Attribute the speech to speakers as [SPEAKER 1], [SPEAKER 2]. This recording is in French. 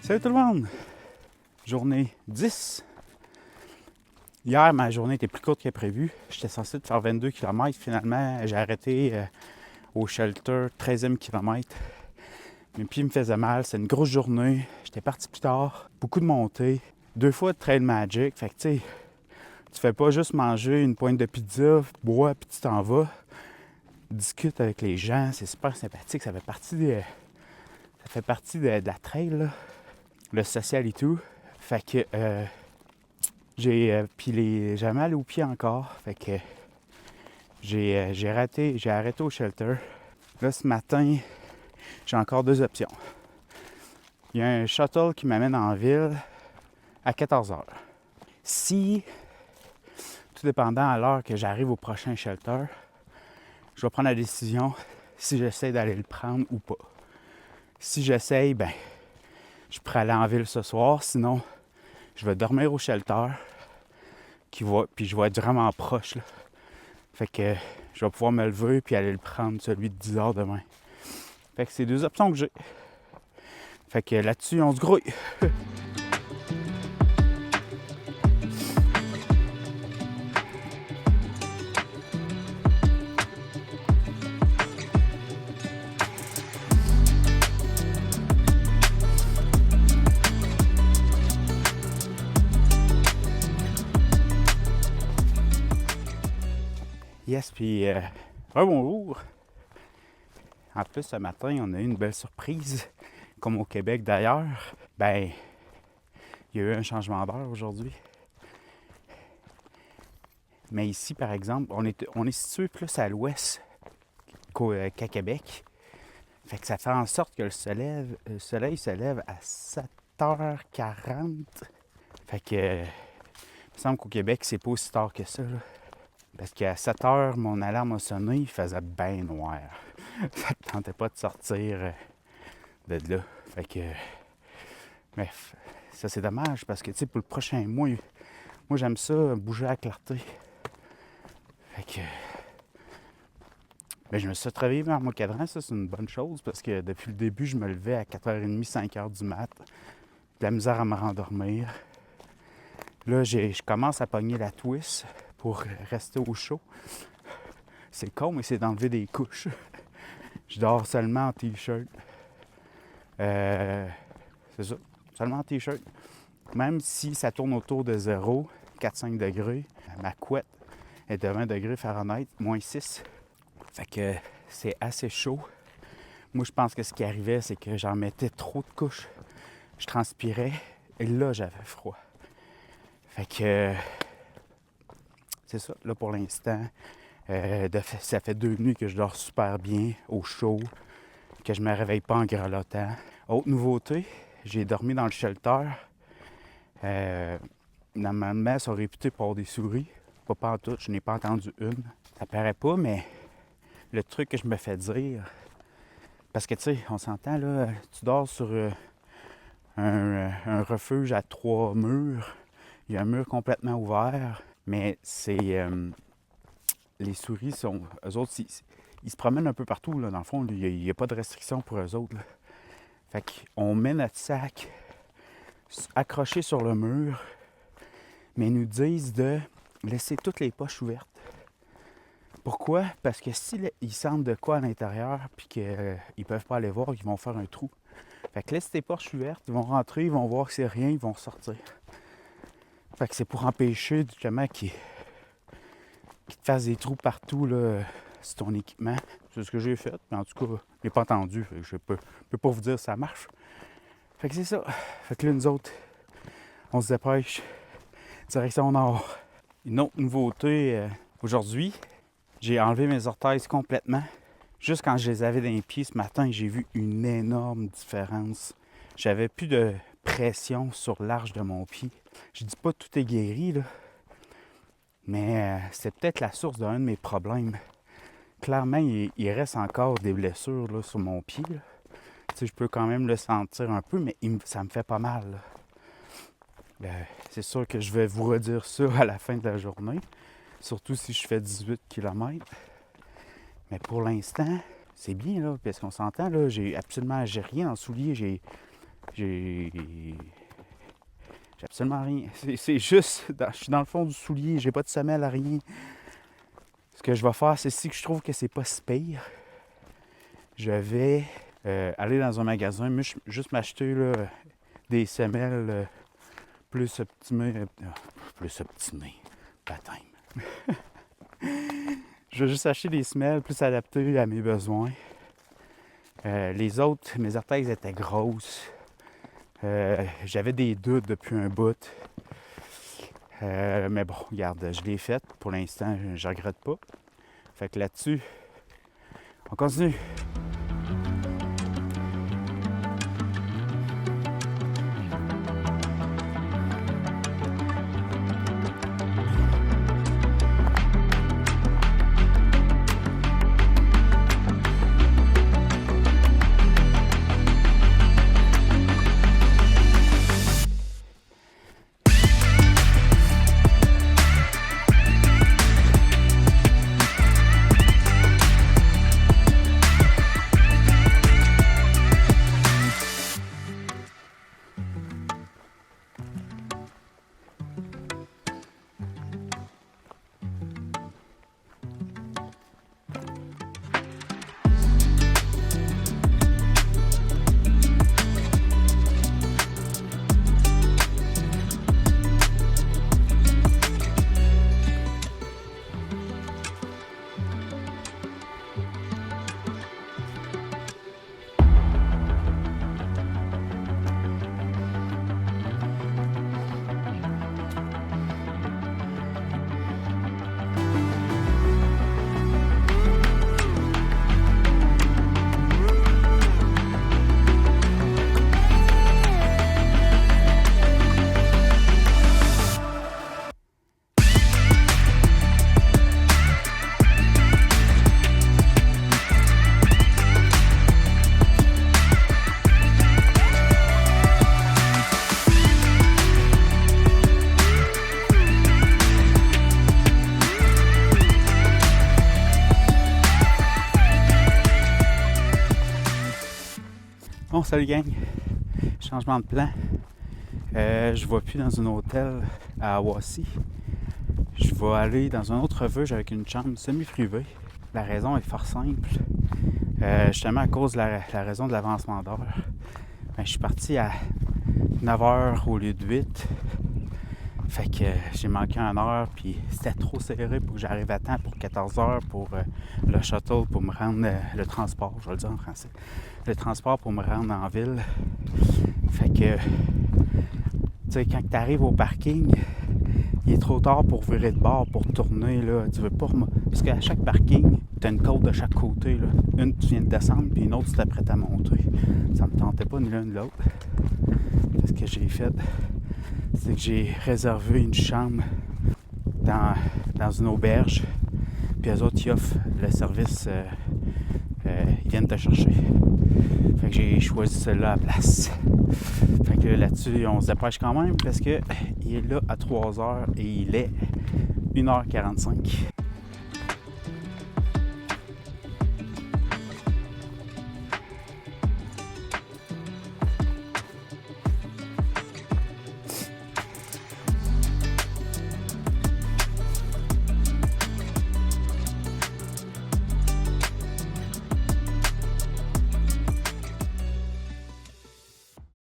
[SPEAKER 1] Salut tout le monde! Journée 10. Hier, ma journée était plus courte que prévu. J'étais censé faire 22 km. Finalement, j'ai arrêté au shelter, 13e kilomètre. Mes pieds me faisaient mal. C'est une grosse journée. J'étais parti plus tard. Beaucoup de montées. 2 fois de Trail Magic. Fait que tu sais, tu fais pas juste manger une pointe de pizza, bois, puis tu t'en vas. Discute avec les gens. C'est super sympathique. Ça fait partie de la trail, là. Le social et tout. Fait que j'ai mal aux pieds encore. Fait que j'ai arrêté au shelter. Là, ce matin, j'ai encore 2 options. Il y a un shuttle qui m'amène en ville à 14h. Si, tout dépendant à l'heure que j'arrive au prochain shelter, je vais prendre la décision si j'essaie d'aller le prendre ou pas. Si j'essaye, ben, je pourrais aller en ville ce soir. Sinon, je vais dormir au shelter. Puis je vais être vraiment proche, là. Fait que je vais pouvoir me lever puis aller le prendre, celui de 10h demain. Fait que c'est 2 options que j'ai. Fait que là-dessus, on se grouille. Yes, puis bonjour. En plus, ce matin, on a eu une belle surprise, comme au Québec d'ailleurs. Ben, il y a eu un changement d'heure aujourd'hui. Mais ici, par exemple, on est situé plus à l'ouest qu'à Québec. Fait que ça fait en sorte que le soleil se lève à 7h40. Fait que, il me semble qu'au Québec, c'est pas aussi tard que ça, là. Parce qu'à 7h, mon alarme a sonné, il faisait bien noir. Ça ne tentait pas de sortir de là. Fait que, bref, ça c'est dommage parce que, tu sais, pour le prochain mois, moi j'aime ça, bouger à la clarté. Fait que, ben, je me suis réveillé vers mon cadran, ça c'est une bonne chose parce que depuis le début, je me levais à 4h30, 5h du mat. De la misère à me rendormir. Là, je commence à pogner la twist pour rester au chaud. C'est con, mais c'est d'enlever des couches. Je dors seulement en t-shirt. C'est ça, seulement en t-shirt. Même si ça tourne autour de 0, 4-5 degrés, ma couette est de 20 degrés Fahrenheit, moins 6. Fait que c'est assez chaud. Moi, je pense que ce qui arrivait, c'est que j'en mettais trop de couches. Je transpirais et là, j'avais froid. Fait que c'est ça, là pour l'instant. Ça fait 2 nuits que je dors super bien, au chaud, que je me réveille pas en grelottant. Autre nouveauté, j'ai dormi dans le shelter. Normalement, elles sont réputées pour avoir des souris. Pas en tout, je n'ai pas entendu une. Ça paraît pas, mais le truc que je me fais dire, parce que tu sais, on s'entend là, tu dors sur un refuge à 3 murs. Il y a un mur complètement ouvert, mais c'est les souris sont, eux autres, ils se promènent un peu partout là. Dans le fond, il n'y a pas de restriction pour eux autres, là. Fait qu'on met notre sac accroché sur le mur, mais ils nous disent de laisser toutes les poches ouvertes. Pourquoi? Parce que s'ils sentent de quoi à l'intérieur puis qu'ils ne peuvent pas aller voir, ils vont faire un trou. Fait que laisse tes poches ouvertes, ils vont rentrer, ils vont voir que c'est rien, ils vont sortir. Fait que c'est pour empêcher justement qu'ils te fassent des trous partout là, sur ton équipement. C'est ce que j'ai fait, mais en tout cas, je n'ai pas entendu. Fait que je peux pas vous dire si ça marche. Fait que c'est ça. Fait que là, nous autres, on se dépêche. Direction nord. Une autre nouveauté aujourd'hui, j'ai enlevé mes orteils complètement. Juste quand je les avais dans les pieds ce matin, j'ai vu une énorme différence. J'avais plus de pression sur l'arche de mon pied. Je dis pas que tout est guéri, là. Mais c'est peut-être la source d'un de mes problèmes. Clairement, il reste encore des blessures là, sur mon pied. Là. Tu sais, je peux quand même le sentir un peu, mais ça me fait pas mal. C'est sûr que je vais vous redire ça à la fin de la journée. Surtout si je fais 18 km. Mais pour l'instant, c'est bien, là, parce qu'on s'entend, là, j'ai rien en soulier. J'ai absolument rien. C'est juste, je suis dans le fond du soulier, j'ai pas de semelle à rien. Ce que je vais faire, c'est si que je trouve que c'est pas si pire, je vais aller dans un magasin, juste m'acheter là, des semelles plus optimées. Baptême. Je vais juste acheter des semelles plus adaptées à mes besoins. Les autres, mes orteils étaient grosses. J'avais des doutes depuis un bout. Mais bon, regarde, je l'ai faite. Pour l'instant, je regrette pas. Fait que là-dessus, on continue. Bon, salut gang! Changement de plan. Je ne vais plus dans un hôtel à Awassi. Je vais aller dans un autre refuge avec une chambre semi-privée. La raison est fort simple. Justement à cause de la raison de l'avancement d'heure. Je suis parti à 9h au lieu de 8. Fait que j'ai manqué 1 heure, puis c'était trop serré pour que j'arrive à temps pour 14h pour le shuttle, pour me rendre, le transport, je vais le dire en français, le transport pour me rendre en ville. Fait que, tu sais, quand tu arrives au parking, il est trop tard pour virer de bord, pour tourner, là, tu veux pas parce qu'à chaque parking, tu as une côte de chaque côté, là. Une, tu viens de descendre, puis une autre, tu t'apprêtes à monter. Ça me tentait pas ni l'un ni l'autre. Ce que j'ai fait, c'est que j'ai réservé une chambre dans une auberge, puis eux autres, ils offrent le service, ils viennent te chercher. Fait que j'ai choisi celle-là à la place. Fait que là-dessus, on se dépêche quand même parce que il est là à 3h et il est 1h45.